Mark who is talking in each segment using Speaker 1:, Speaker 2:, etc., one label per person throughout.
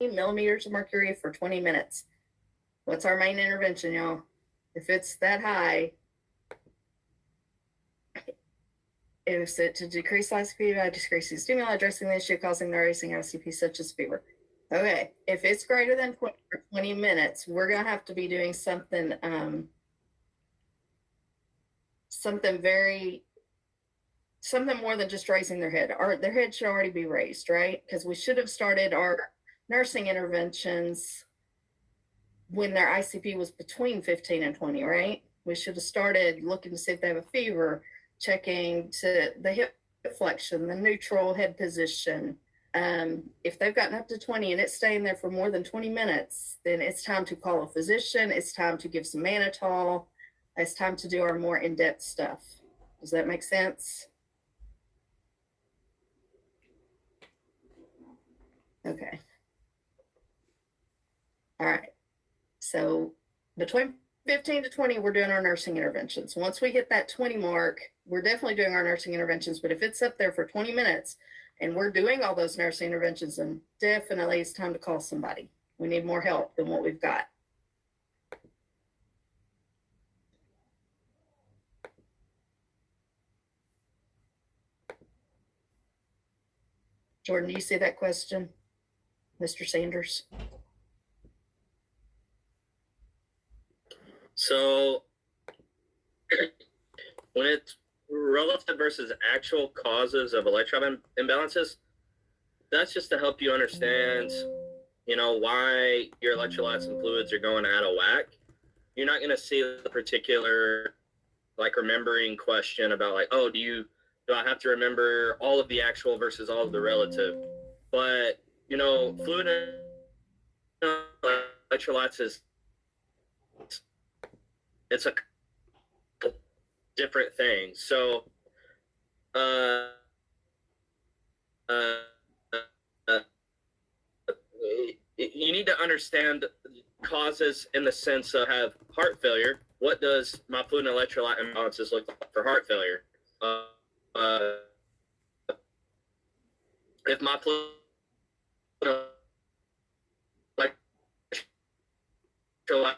Speaker 1: millimeters of mercury for 20 minutes. What's our main intervention, y'all? If it's that high, is it to decrease ICP by decreasing stimuli, addressing the issue causing the rising ICP, such as fever? Okay, if it's greater than 20 minutes, we're going to have to be doing something, something more than just raising their head. Their head should already be raised, right? Because we should have started our nursing interventions when their ICP was between 15 and 20, right? We should have started looking to see if they have a fever, checking to the hip flexion, the neutral head position. If they've gotten up to 20 and it's staying there for more than 20 minutes, then it's time to call a physician. It's time to give some mannitol. It's time to do our more in-depth stuff. Does that make sense? Okay. All right. So between 15 to 20, we're doing our nursing interventions. Once we hit that 20 mark, we're definitely doing our nursing interventions. But if it's up there for 20 minutes and we're doing all those nursing interventions, then definitely it's time to call somebody. We need more help than what we've got. Jordan, do you see that question, Mr. Sanders?
Speaker 2: So when it's relative versus actual causes of electron imbalances, that's just to help you understand, why your electrolytes and fluids are going out of whack. You're not going to see the particular, remembering question about do I have to remember all of the actual versus all of the relative? But, fluid and electrolytes it's a different thing. So, you need to understand causes in the sense of have heart failure. What does my fluid and electrolyte imbalances look like for heart failure? If my fluid electrolyte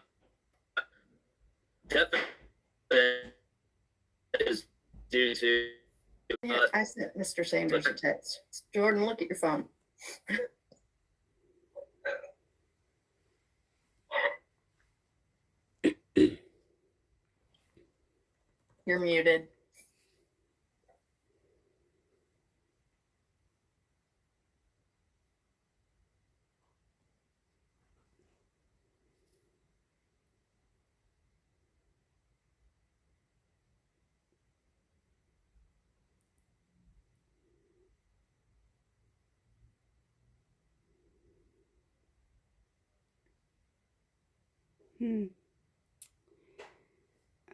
Speaker 2: is due to
Speaker 1: I sent Mr. Sanders a text. Jordan, look at your phone. You're muted.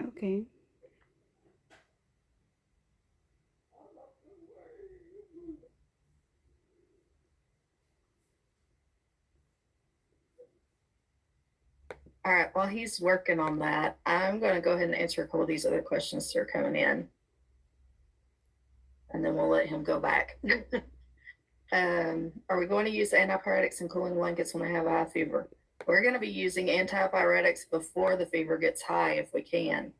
Speaker 3: Okay.
Speaker 1: All right, while he's working on that, I'm going to go ahead and answer a couple of these other questions that are coming in. And then we'll let him go back. Are we going to use antipyretics and cooling blankets when I have a high fever? We're going to be using antipyretics before the fever gets high if we can.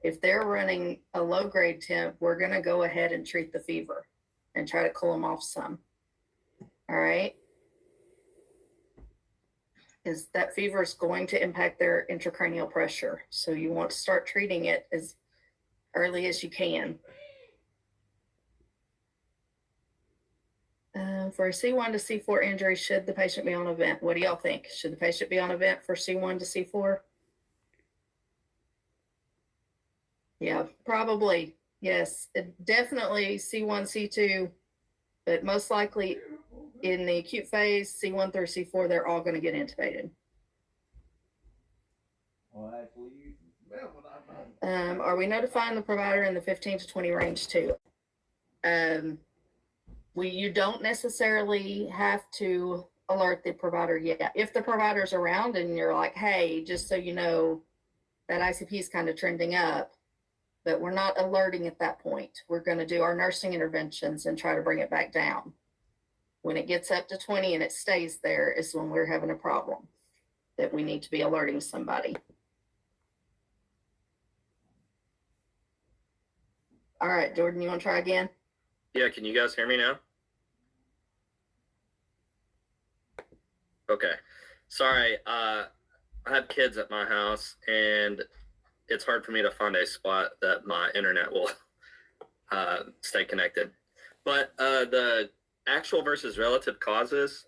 Speaker 1: If they're running a low-grade temp, we're going to go ahead and treat the fever and try to cool them off some. All right? Because that fever is going to impact their intracranial pressure. So you want to start treating it as early as you can. For a C1 to C4 injury, should the patient be on a vent? What do y'all think? Should the patient be on a vent for C1 to C4? Yeah, probably. Yes, definitely C1, C2, but most likely in the acute phase, C1 through C4, they're all going to get intubated. Are we notifying the provider in the 15 to 20 range too? You don't necessarily have to alert the provider yet. If the provider's around and you're like, hey, just so you know, that ICP is kind of trending up, but we're not alerting at that point. We're going to do our nursing interventions and try to bring it back down. When it gets up to 20 and it stays there is when we're having a problem that we need to be alerting somebody. All right, Jordan, you want to try again?
Speaker 2: Yeah, can you guys hear me now? Okay. Sorry, I have kids at my house, and it's hard for me to find a spot that my internet will stay connected. But the actual versus relative causes,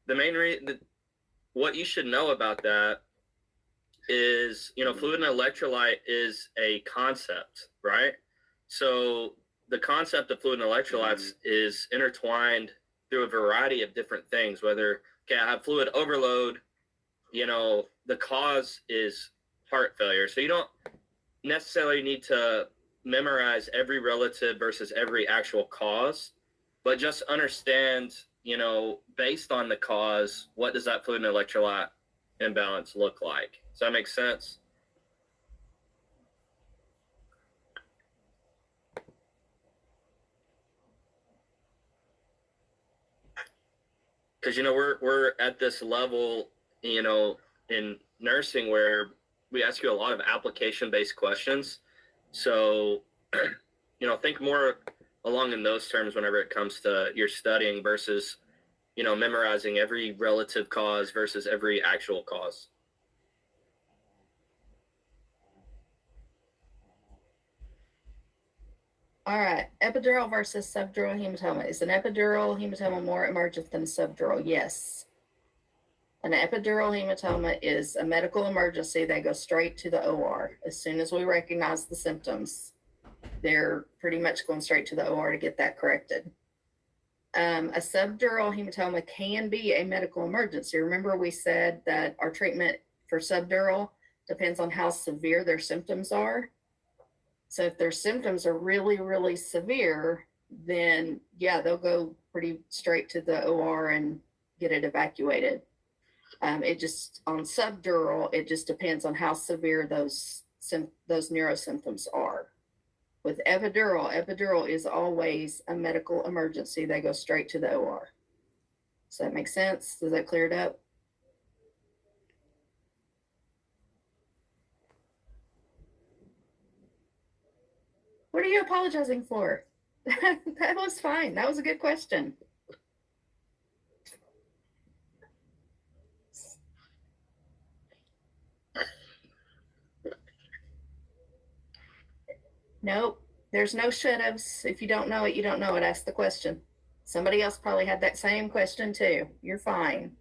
Speaker 2: the main reason, what you should know about that is, fluid and electrolyte is a concept, right? So the concept of fluid and electrolytes is intertwined through a variety of different things, whether, I have fluid overload, the cause is heart failure. So you don't necessarily need to memorize every relative versus every actual cause, but just understand, based on the cause, what does that fluid and electrolyte imbalance look like? Does that make sense? Because we're at this level, in nursing where we ask you a lot of application-based questions. So, think more along in those terms whenever it comes to your studying versus, memorizing every relative cause versus every actual cause.
Speaker 1: All right, epidural versus subdural hematoma. Is an epidural hematoma more emergent than a subdural? Yes. An epidural hematoma is a medical emergency. They go straight to the OR. As soon as we recognize the symptoms, they're pretty much going straight to the OR to get that corrected. A subdural hematoma can be a medical emergency. Remember, we said that our treatment for subdural depends on how severe their symptoms are. So if their symptoms are really, really severe, then yeah, they'll go pretty straight to the OR and get it evacuated. It just, on subdural, it just depends on how severe those neuro symptoms are. With epidural is always a medical emergency. They go straight to the OR. Does that make sense? Does that clear it up? What are you apologizing for? That was fine. That was a good question. Nope. There's no should-haves. If you don't know it, you don't know it. Ask the question. Somebody else probably had that same question too. You're fine.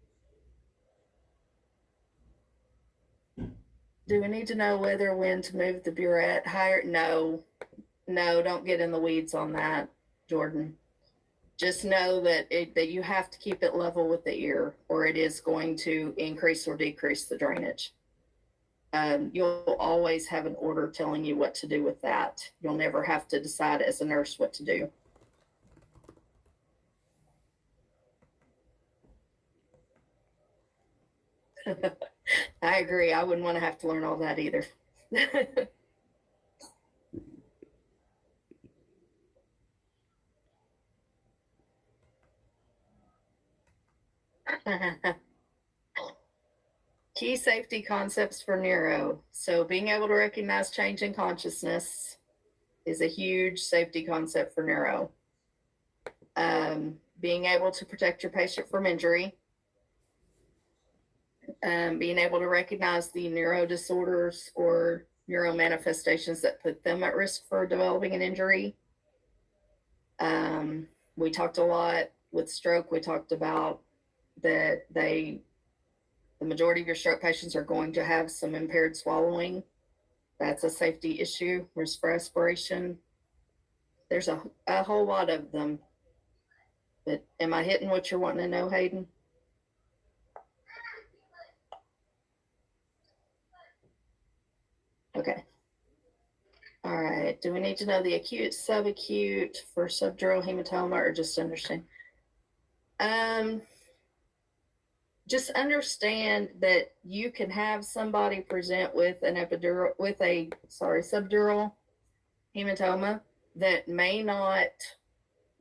Speaker 1: Do we need to know whether when to move the burette higher? No, don't get in the weeds on that, Jordan. Just know that you have to keep it level with the ear, or it is going to increase or decrease the drainage. You'll always have an order telling you what to do with that. You'll never have to decide as a nurse what to do. I agree. I wouldn't want to have to learn all that either. Key safety concepts for neuro. So being able to recognize change in consciousness is a huge safety concept for neuro. Being able to protect your patient from injury. Being able to recognize the neuro disorders or neuro manifestations that put them at risk for developing an injury. We talked a lot with stroke. We talked about that the majority of your stroke patients are going to have some impaired swallowing. That's a safety issue. Risk for aspiration. There's a whole lot of them. But am I hitting what you're wanting to know, Hayden? Okay. All right. Do we need to know the acute, subacute for subdural hematoma, or just understand? Just understand that you can have somebody present with an subdural hematoma that may not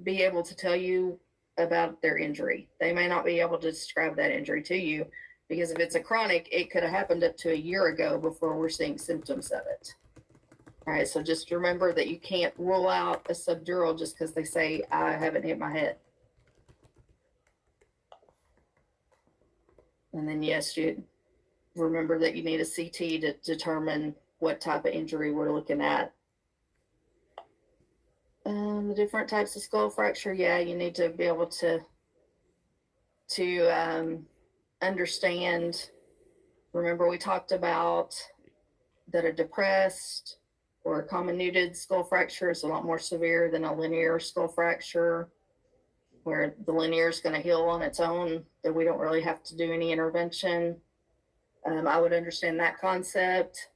Speaker 1: be able to tell you about their injury. They may not be able to describe that injury to you because if it's a chronic, it could have happened up to a year ago before we're seeing symptoms of it. All right, so just remember that you can't rule out a subdural just because they say, I haven't hit my head. And then, yes, you remember that you need a CT to determine what type of injury we're looking at. The different types of skull fracture, yeah, you need to be able to understand. Remember, we talked about that a depressed or a comminuted skull fracture is a lot more severe than a linear skull fracture, where the linear is going to heal on its own, that we don't really have to do any intervention. I would understand that concept,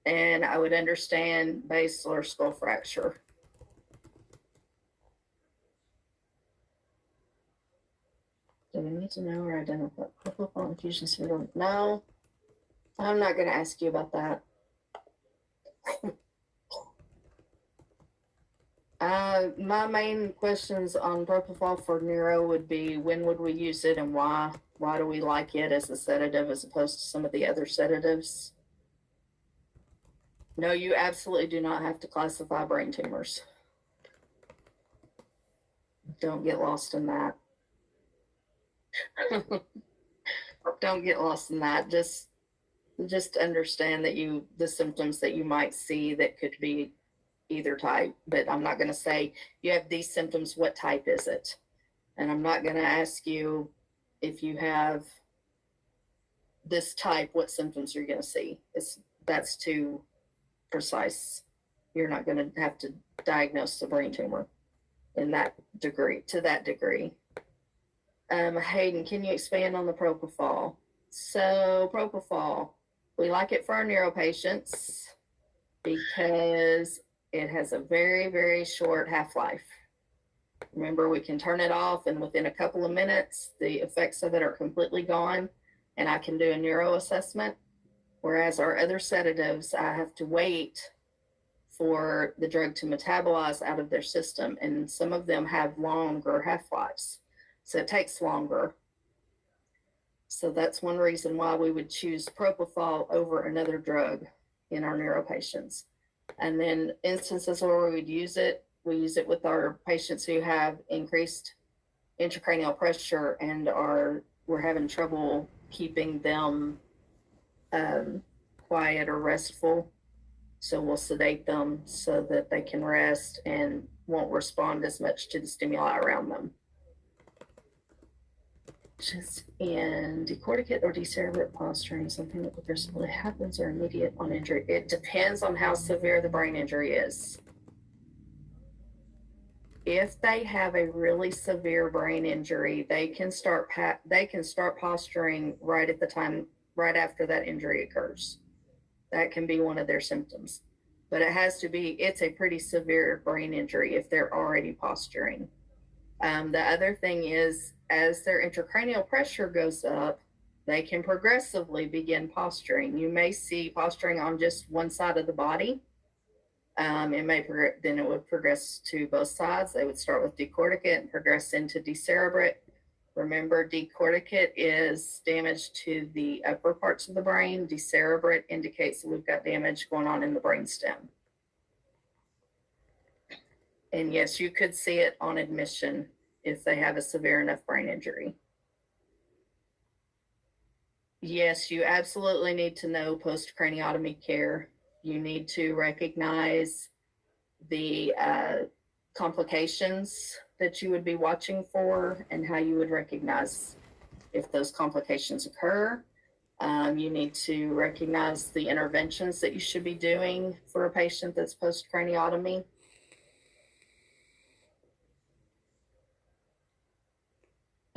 Speaker 1: and I would understand basilar skull fracture. Do we need to know or identify propofol infusion syndrome? No, I'm not going to ask you about that. My main questions on propofol for neuro would be, when would we use it and why? Why do we like it as a sedative as opposed to some of the other sedatives? No, you absolutely do not have to classify brain tumors. Don't get lost in that. Don't get lost in that. Just understand that the symptoms that you might see that could be either type, but I'm not going to say you have these symptoms, what type is it? And I'm not going to ask you if you have this type, what symptoms you're going to see. That's too precise. You're not going to have to diagnose the brain tumor in that degree, to that degree. Hayden, can you expand on the propofol? So propofol, we like it for our neuro patients because it has a very, very short half-life. Remember, we can turn it off and within a couple of minutes, the effects of it are completely gone and I can do a neuro assessment. Whereas our other sedatives, I have to wait for the drug to metabolize out of their system. And some of them have longer half-lives. So it takes longer. So that's one reason why we would choose propofol over another drug in our neuro patients. And then instances where we would use it, we use it with our patients who have increased intracranial pressure and we're having trouble keeping them quiet or restful. So we'll sedate them so that they can rest and won't respond as much to the stimuli around them. Just in decorticate or decerebrate posturing, something that progressively happens or immediate on injury. It depends on how severe the brain injury is. If they have a really severe brain injury, they can start posturing right after that injury occurs. That can be one of their symptoms, but it's a pretty severe brain injury if they're already posturing. The other thing is, as their intracranial pressure goes up, they can progressively begin posturing. You may see posturing on just one side of the body. Then it would progress to both sides. They would start with decorticate and progress into decerebrate. Remember, decorticate is damage to the upper parts of the brain. Decerebrate indicates that we've got damage going on in the brainstem. And yes, you could see it on admission if they have a severe enough brain injury. Yes, you absolutely need to know post-craniotomy care. You need to recognize the complications that you would be watching for and how you would recognize if those complications occur. You need to recognize the interventions that you should be doing for a patient that's post-craniotomy.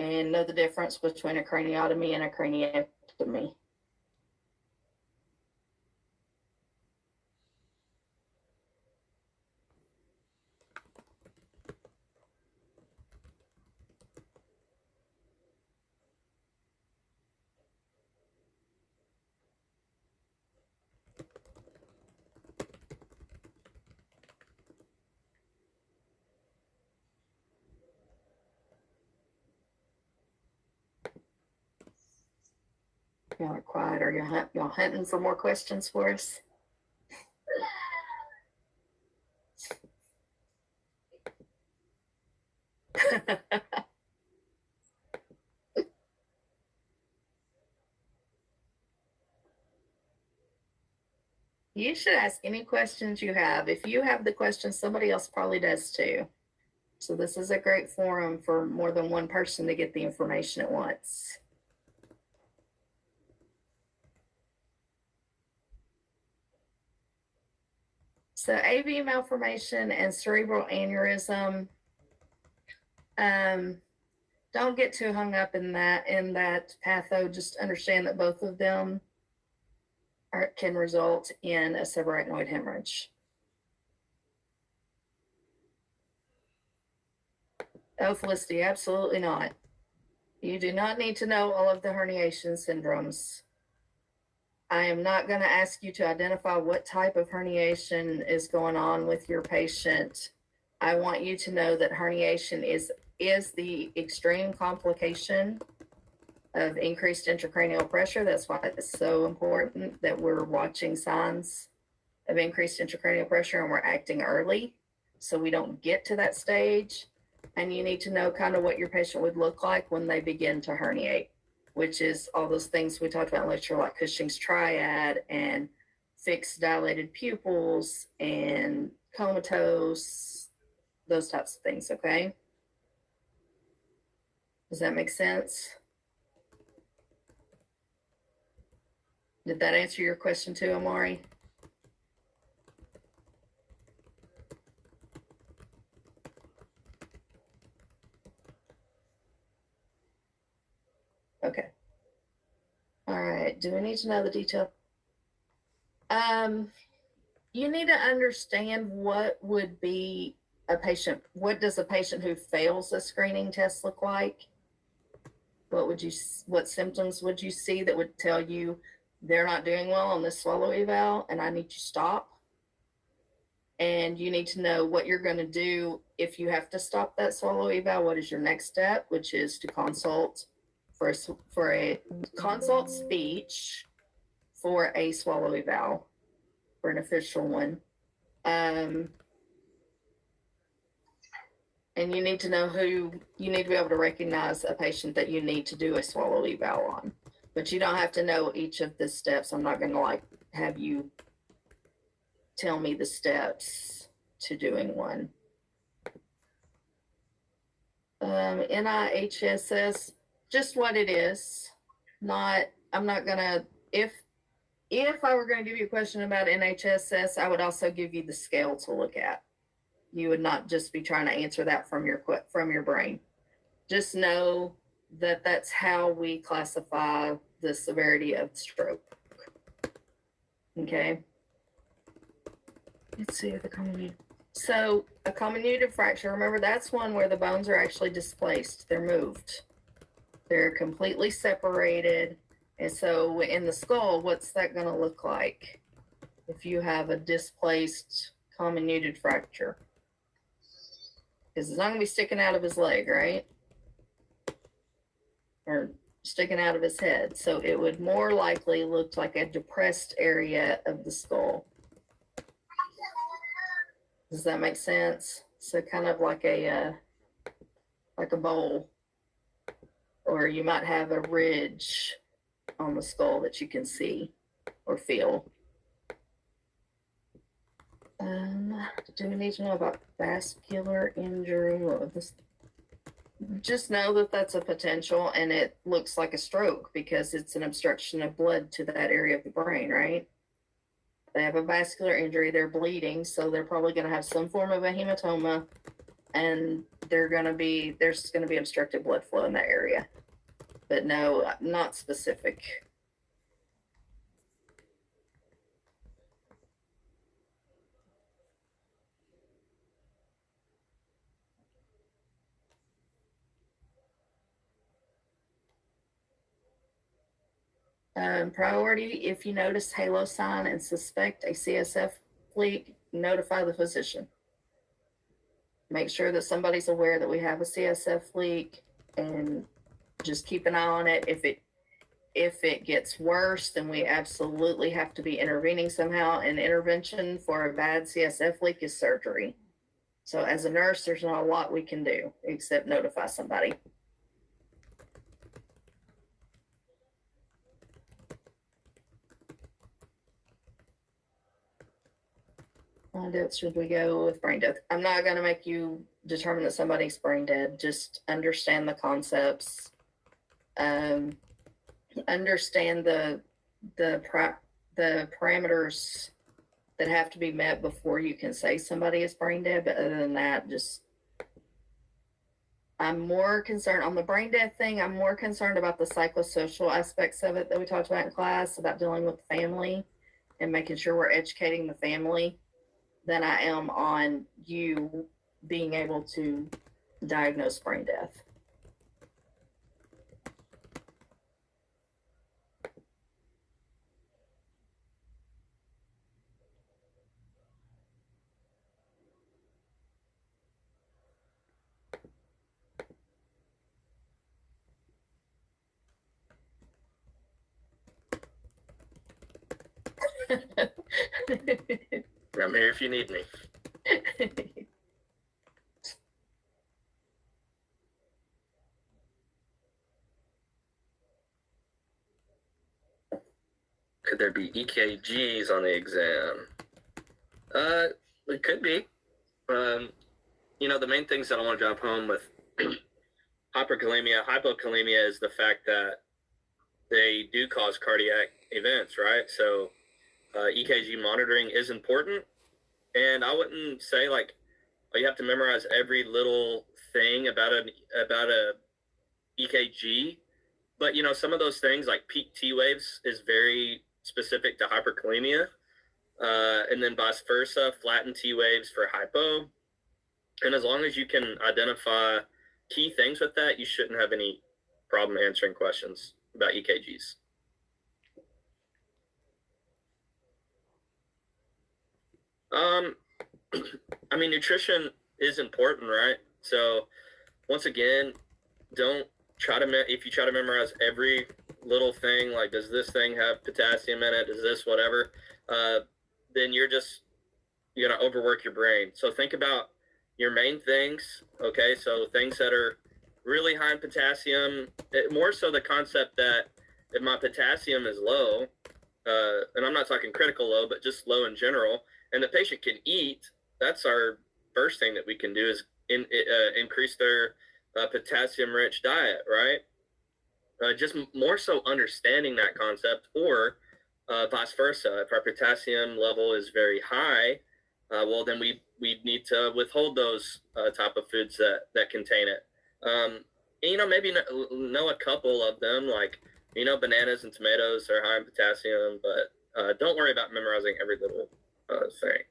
Speaker 1: And know the difference between a craniotomy and a craniectomy. Y'all are quiet. Are y'all hunting for more questions for us? You should ask any questions you have. If you have the questions, somebody else probably does too. So this is a great forum for more than one person to get the information at once. So AV malformation and cerebral aneurysm, don't get too hung up in that patho. Just understand that both of them can result in a subarachnoid hemorrhage. Oh, Felicity, absolutely not. You do not need to know all of the herniation syndromes. I am not going to ask you to identify what type of herniation is going on with your patient. I want you to know that herniation is the extreme complication of increased intracranial pressure. That's why it's so important that we're watching signs of increased intracranial pressure and we're acting early so we don't get to that stage. And you need to know kind of what your patient would look like when they begin to herniate, which is all those things we talked about in lecture, like Cushing's triad and fixed dilated pupils and comatose, those types of things, okay? Does that make sense? Did that answer your question too, Amari? Okay. All right. Do we need to know the detail? You need to understand what would be a patient. What does a patient who fails a screening test look like? What symptoms would you see that would tell you they're not doing well on this swallow eval and I need to stop? And you need to know what you're going to do if you have to stop that swallow eval. What is your next step, which is to consult for a consult speech for a swallow eval, for an official one. And you need to know who, you need to be able to recognize a patient that you need to do a swallow eval on. But you don't have to know each of the steps. I'm not going to have you tell me the steps to doing one. NIHSS, just what it is. I'm not going to, if I were going to give you a question about NHSS, I would also give you the scale to look at. You would not just be trying to answer that from your brain. Just know that that's how we classify the severity of stroke. Okay. Let's see the comminuted. So a comminuted fracture, remember that's one where the bones are actually displaced. They're moved. They're completely separated. And so in the skull, what's that going to look like if you have a displaced comminuted fracture? Because it's not going to be sticking out of his leg, right? Or sticking out of his head. So it would more likely look like a depressed area of the skull. Does that make sense? So kind of like a bowl. Or you might have a ridge on the skull that you can see or feel. Do we need to know about vascular injury? Just know that that's a potential, and it looks like a stroke because it's an obstruction of blood to that area of the brain, right? They have a vascular injury, they're bleeding, so they're probably going to have some form of a hematoma, and there's going to be obstructed blood flow in that area. But no, not specific. Priority, if you notice halo sign and suspect a CSF leak, notify the physician. Make sure that somebody's aware that we have a CSF leak and just keep an eye on it. if it gets worse, then we absolutely have to be intervening somehow. And intervention for a bad CSF leak is surgery. So as a nurse, there's not a lot we can do except notify somebody. Should we go with brain death? I'm not going to make you determine that somebody's brain dead. Just understand the concepts. Understand the parameters that have to be met before you can say somebody is brain dead. But other than that, just I'm more concerned on the brain death thing. I'm more concerned about the psychosocial aspects of it that we talked about in class, about dealing with the family and making sure we're educating the family, than I am on you being able to diagnose brain death.
Speaker 2: I'm here if you need me. Could there be EKGs on the exam? It could be. The main things that I want to drive home with hypokalemia is the fact that they do cause cardiac events, right? So EKG monitoring is important. And I wouldn't say you have to memorize every little thing about a EKG, but some of those things like peak T waves is very specific to hyperkalemia, and then vice versa, flattened T waves for hypo. And as long as you can identify key things with that, you shouldn't have any problem answering questions about EKGs. Nutrition is important, right? So once again, don't try to, if you try to memorize every little thing, like does this thing have potassium in it, does this whatever, then you're going to overwork your brain. So think about your main things, okay? So things that are really high in potassium, more so the concept that if my potassium is low, and I'm not talking critical low, but just low in general, and the patient can eat, that's our first thing that we can do is increase their potassium-rich diet, right? Just more so understanding that concept, or vice versa. If our potassium level is very high, well, then we need to withhold those type of foods that contain it. Maybe know a couple of them, like, bananas and tomatoes are high in potassium, but don't worry about memorizing every little thing.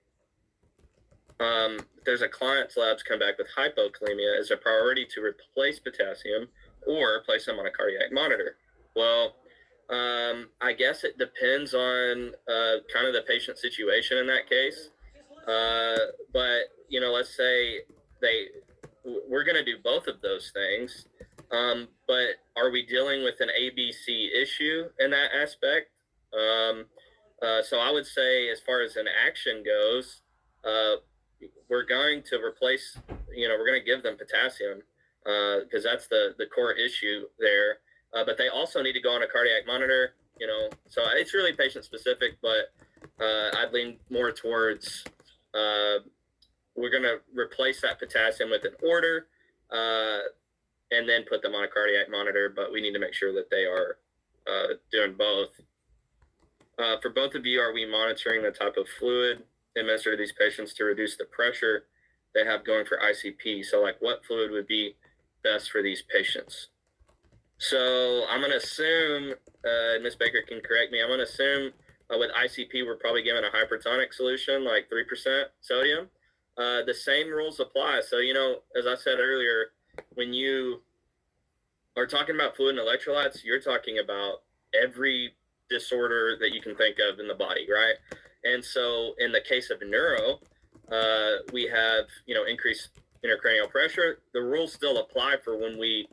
Speaker 2: There's a client's labs come back with hypokalemia as a priority to replace potassium or place them on a cardiac monitor. Well, I guess it depends on kind of the patient situation in that case. But let's say we're going to do both of those things. But are we dealing with an ABC issue in that aspect? So I would say, as far as an action goes, we're going to replace, we're going to give them potassium because that's the core issue there. But they also need to go on a cardiac monitor, so it's really patient specific, but I'd lean more towards we're going to replace that potassium with an order and then put them on a cardiac monitor, but we need to make sure that they are doing both. For both of you, are we monitoring the type of fluid administered to these patients to reduce the pressure they have going for ICP? So what fluid would be best for these patients? So I'm going to assume, Ms. Baker can correct me, I'm going to assume with ICP, we're probably given a hypertonic solution, like 3% sodium. The same rules apply. So, as I said earlier, when you are talking about fluid and electrolytes, you're talking about every disorder that you can think of in the body, right? And so in the case of neuro, we have, increased intracranial pressure. The rules still apply for when we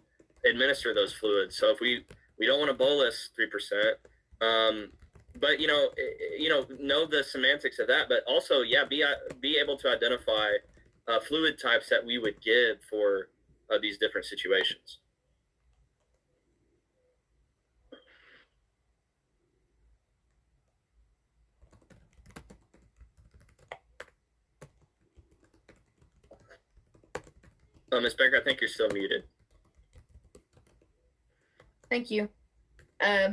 Speaker 2: administer those fluids. So if we We don't want to bolus 3%. But know the semantics of that, but also, yeah, be able to identify fluid types that we would give for these different situations. Ms. Baker, I think you're still muted.
Speaker 1: Thank you. All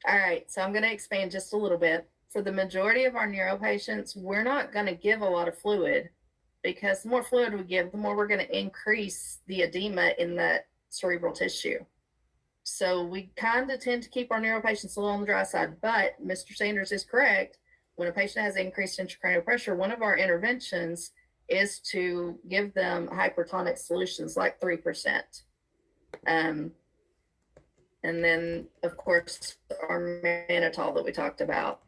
Speaker 1: right, so I'm going to expand just a little bit. For the majority of our neuro patients, we're not going to give a lot of fluid, because the more fluid we give, the more we're going to increase the edema in that cerebral tissue. So we kind of tend to keep our neuro patients a little on the dry side, but Mr. Sanders is correct. When a patient has increased intracranial pressure, one of our interventions is to give them hypertonic solutions like 3%. And then, of course, our mannitol that we talked about.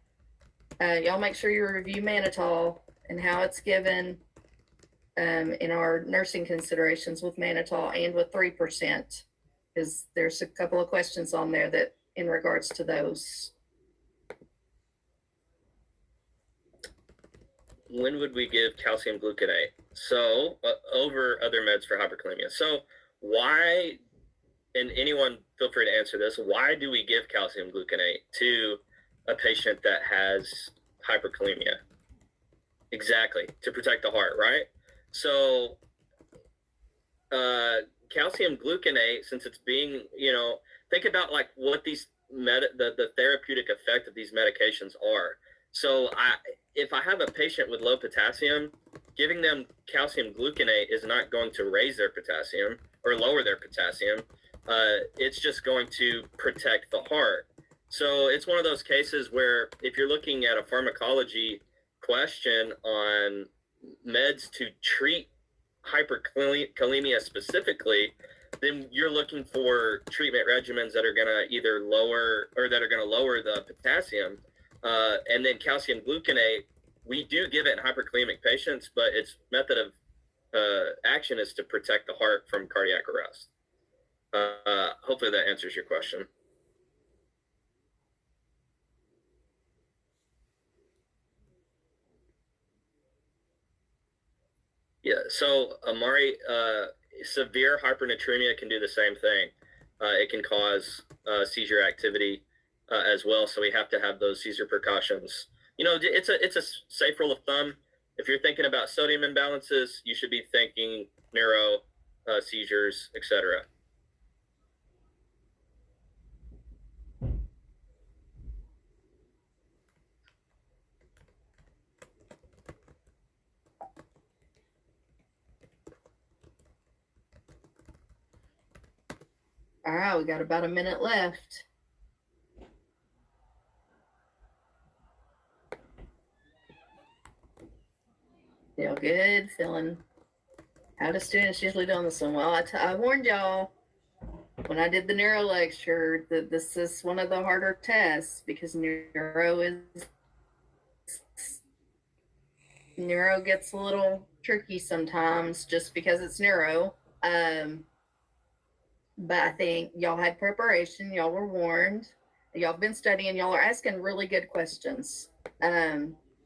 Speaker 1: Y'all make sure you review mannitol and how it's given in our nursing considerations with mannitol and with 3%, because there's a couple of questions on there that in regards to those.
Speaker 2: When would we give calcium gluconate? So over other meds for hyperkalemia. So why, and anyone feel free to answer this, why do we give calcium gluconate to a patient that has hyperkalemia? Exactly, to protect the heart, right? So calcium gluconate, since it's being, think about like what these the therapeutic effect of these medications are. So if I have a patient with low potassium, giving them calcium gluconate is not going to raise their potassium or lower their potassium. It's just going to protect the heart. So it's one of those cases where if you're looking at a pharmacology question on meds to treat hyperkalemia specifically, then you're looking for treatment regimens that are going to either lower the potassium. And then calcium gluconate, we do give it in hyperkalemic patients, but its method of action is to protect the heart from cardiac arrest. Hopefully that answers your question. Yeah, so Amari, severe hypernatremia can do the same thing. It can cause seizure activity as well, so we have to have those seizure precautions. It's a safe rule of thumb. If you're thinking about sodium imbalances, you should be thinking neuro, seizures, etc.
Speaker 1: All right, we got about a minute left. Feel good, feeling. How do students usually doing this one? Well, I warned y'all when I did the neuro lecture that this is one of the harder tests, because neuro gets a little tricky sometimes just because it's neuro. But I think y'all had preparation, y'all were warned, y'all have been studying, y'all are asking really good questions.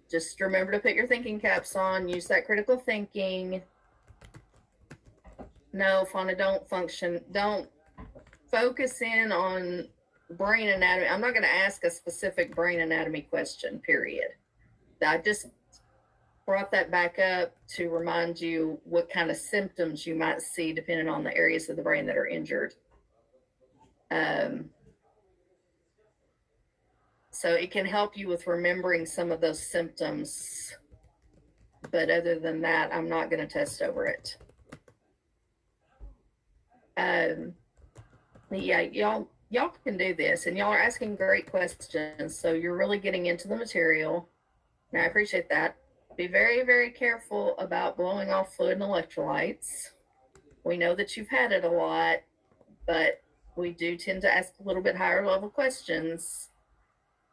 Speaker 1: Just remember to put your thinking caps on, use that critical thinking. No, Fauna, don't focus in on brain anatomy. I'm not going to ask a specific brain anatomy question, period. I just brought that back up to remind you what kind of symptoms you might see depending on the areas of the brain that are injured. So it can help you with remembering some of those symptoms. But other than that, I'm not going to test over it. Yeah, y'all can do this, and y'all are asking great questions, so you're really getting into the material, and I appreciate that. Be very, very careful about blowing off fluid and electrolytes. We know that you've had it a lot, but we do tend to ask a little bit higher level questions,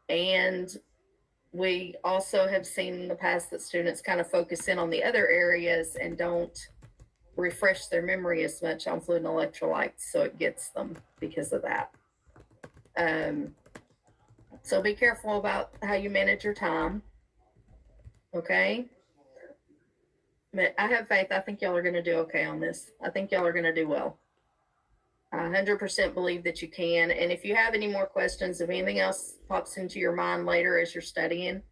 Speaker 1: and we also have seen in the past that students kind of focus in on the other areas and don't refresh their memory as much on fluid and electrolytes, so it gets them because of that. So be careful about how you manage your time. Okay. But I have faith. I think y'all are going to do okay on this. I think y'all are going to do well. I 100% believe that you can. And if you have any more questions, if anything else pops into your mind later as you're studying,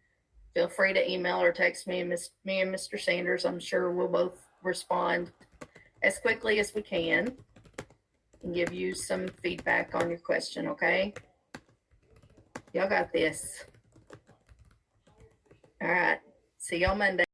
Speaker 1: feel free to email or text me and Mr. Sanders. I'm sure we'll both respond as quickly as we can and give you some feedback on your question, okay? Y'all got this. All right. See y'all Monday.